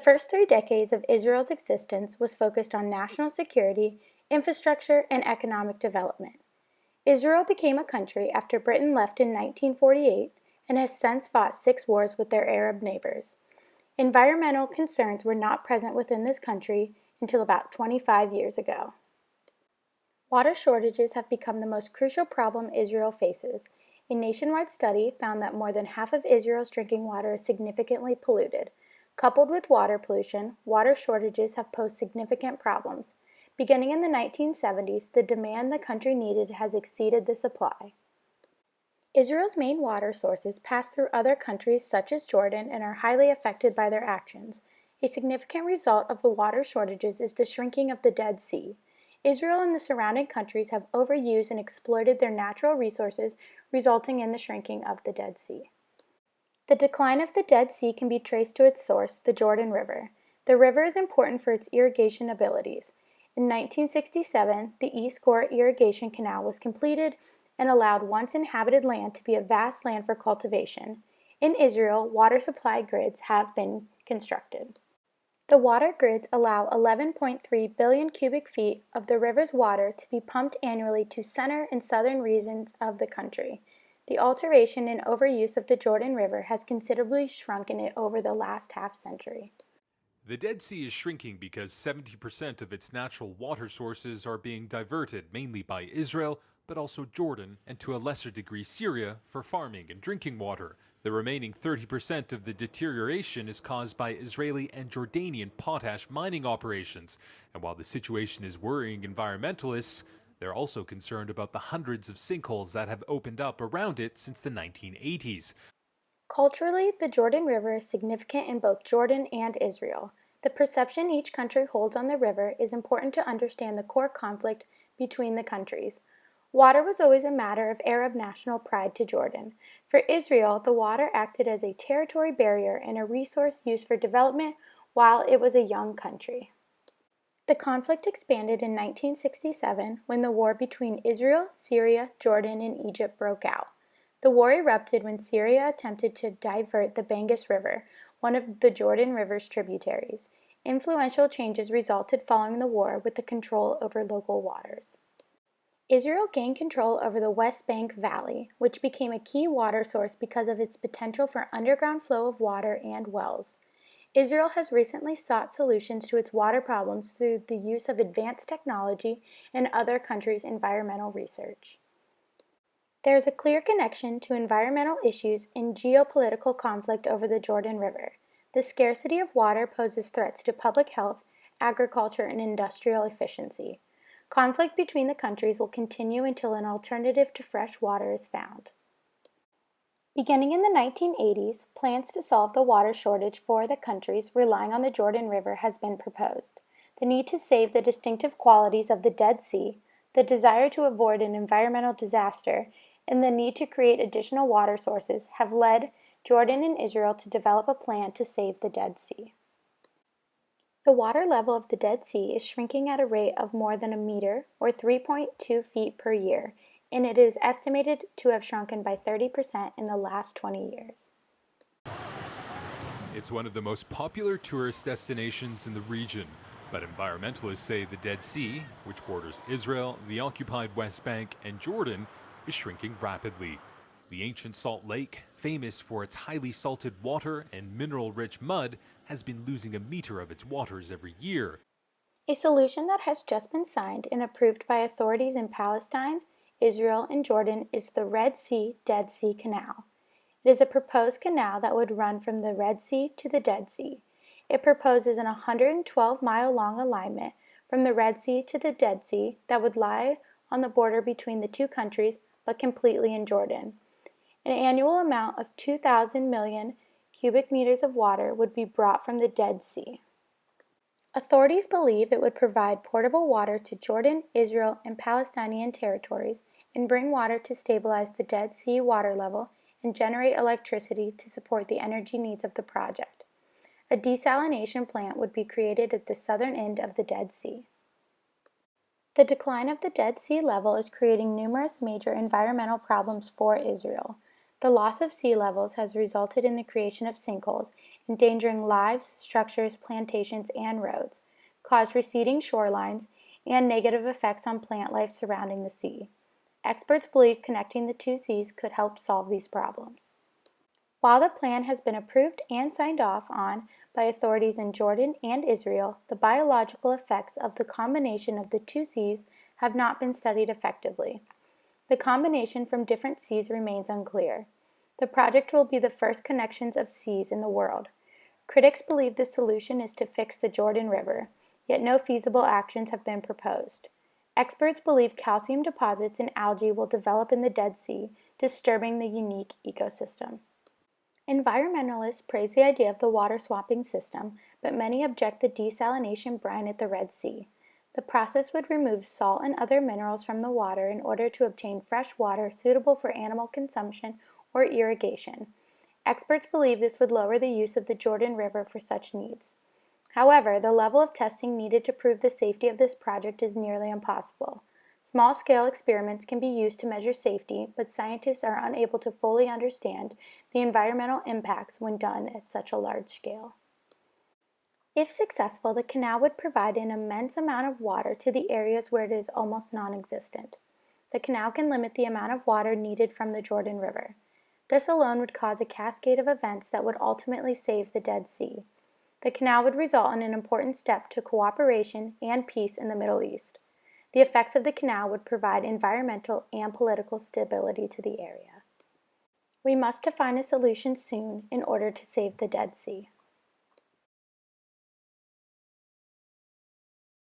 first 3 decades of Israel's existence was focused on national security, infrastructure, and economic development. Israel became a country after Britain left in 1948 and has since fought 6 wars with their Arab neighbors. Environmental concerns were not present within this country until about 25 years ago. Water shortages have become the most crucial problem Israel faces. A nationwide study found that more than half of Israel's drinking water is significantly polluted. Coupled with water pollution, water shortages have posed significant problems. Beginning in the 1970s, the demand the country needed has exceeded the supply. Israel's main water sources pass through other countries such as Jordan and are highly affected by their actions. A significant result of the water shortages is the shrinking of the Dead Sea. Israel and the surrounding countries have overused and exploited their natural resources, resulting in the shrinking of the Dead Sea. The decline of the Dead Sea can be traced to its source, the Jordan River. The river is important for its irrigation abilities. In 1967, the East Gore Irrigation Canal was completed and allowed once inhabited land to be a vast land for cultivation. In Israel, water supply grids have been constructed. The water grids allow 11.3 billion cubic feet of the river's water to be pumped annually to center and southern regions of the country. The alteration and overuse of the Jordan River has considerably shrunken it over the last half-century. The Dead Sea is shrinking because 70% of its natural water sources are being diverted mainly by Israel, but also Jordan and to a lesser degree Syria for farming and drinking water. The remaining 30% of the deterioration is caused by Israeli and Jordanian potash mining operations. And while the situation is worrying environmentalists, they're also concerned about the hundreds of sinkholes that have opened up around it since the 1980s. Culturally, the Jordan River is significant in both Jordan and Israel. The perception each country holds on the river is important to understand the core conflict between the countries. Water was always a matter of Arab national pride to Jordan. For Israel, the water acted as a territory barrier and a resource used for development while it was a young country. The conflict expanded in 1967 when the war between Israel, Syria, Jordan, and Egypt broke out. The war erupted when Syria attempted to divert the Ganges River, one of the Jordan River's tributaries. Influential changes resulted following the war with the control over local waters. Israel gained control over the West Bank Valley, which became a key water source because of its potential for underground flow of water and wells. Israel has recently sought solutions to its water problems through the use of advanced technology and other countries' environmental research. There is a clear connection to environmental issues and geopolitical conflict over the Jordan River. The scarcity of water poses threats to public health, agriculture, and industrial efficiency. Conflict between the countries will continue until an alternative to fresh water is found. Beginning in the 1980s, plans to solve the water shortage for the countries relying on the Jordan River has been proposed. The need to save the distinctive qualities of the Dead Sea, the desire to avoid an environmental disaster, and the need to create additional water sources have led Jordan and Israel to develop a plan to save the Dead Sea. The water level of the Dead Sea is shrinking at a rate of more than a meter, or 3.2 feet per year, and it is estimated to have shrunken by 30% in the last 20 years. It's one of the most popular tourist destinations in the region, but environmentalists say the Dead Sea, which borders Israel, the occupied West Bank, and Jordan, is shrinking rapidly. The ancient salt lake, famous for its highly salted water and mineral-rich mud, has been losing a meter of its waters every year. A solution that has just been signed and approved by authorities in Palestine, Israel, and Jordan is the Red Sea-Dead Sea Canal. It is a proposed canal that would run from the Red Sea to the Dead Sea. It proposes an 112-mile-long alignment from the Red Sea to the Dead Sea that would lie on the border between the two countries but completely in Jordan. An annual amount of 2,000 million cubic meters of water would be brought from the Dead Sea. Authorities believe it would provide portable water to Jordan, Israel, and Palestinian territories and bring water to stabilize the Dead Sea water level and generate electricity to support the energy needs of the project. A desalination plant would be created at the southern end of the Dead Sea. The decline of the Dead Sea level is creating numerous major environmental problems for Israel. The loss of sea levels has resulted in the creation of sinkholes, endangering lives, structures, plantations, and roads, caused receding shorelines, and negative effects on plant life surrounding the sea. Experts believe connecting the two seas could help solve these problems. While the plan has been approved and signed off on by authorities in Jordan and Israel, the biological effects of the combination of the two seas have not been studied effectively. The combination from different seas remains unclear. The project will be the first connections of seas in the world. Critics believe the solution is to fix the Jordan River, yet no feasible actions have been proposed. Experts believe calcium deposits and algae will develop in the Dead Sea, disturbing the unique ecosystem. Environmentalists praise the idea of the water swapping system, but many object the desalination brine at the Red Sea. The process would remove salt and other minerals from the water in order to obtain fresh water suitable for animal consumption or irrigation. Experts believe this would lower the use of the Jordan River for such needs. However, the level of testing needed to prove the safety of this project is nearly impossible. Small-scale experiments can be used to measure safety, but scientists are unable to fully understand the environmental impacts when done at such a large scale. If successful, the canal would provide an immense amount of water to the areas where it is almost non-existent. The canal can limit the amount of water needed from the Jordan River. This alone would cause a cascade of events that would ultimately save the Dead Sea. The canal would result in an important step to cooperation and peace in the Middle East. The effects of the canal would provide environmental and political stability to the area. We must find a solution soon in order to save the Dead Sea.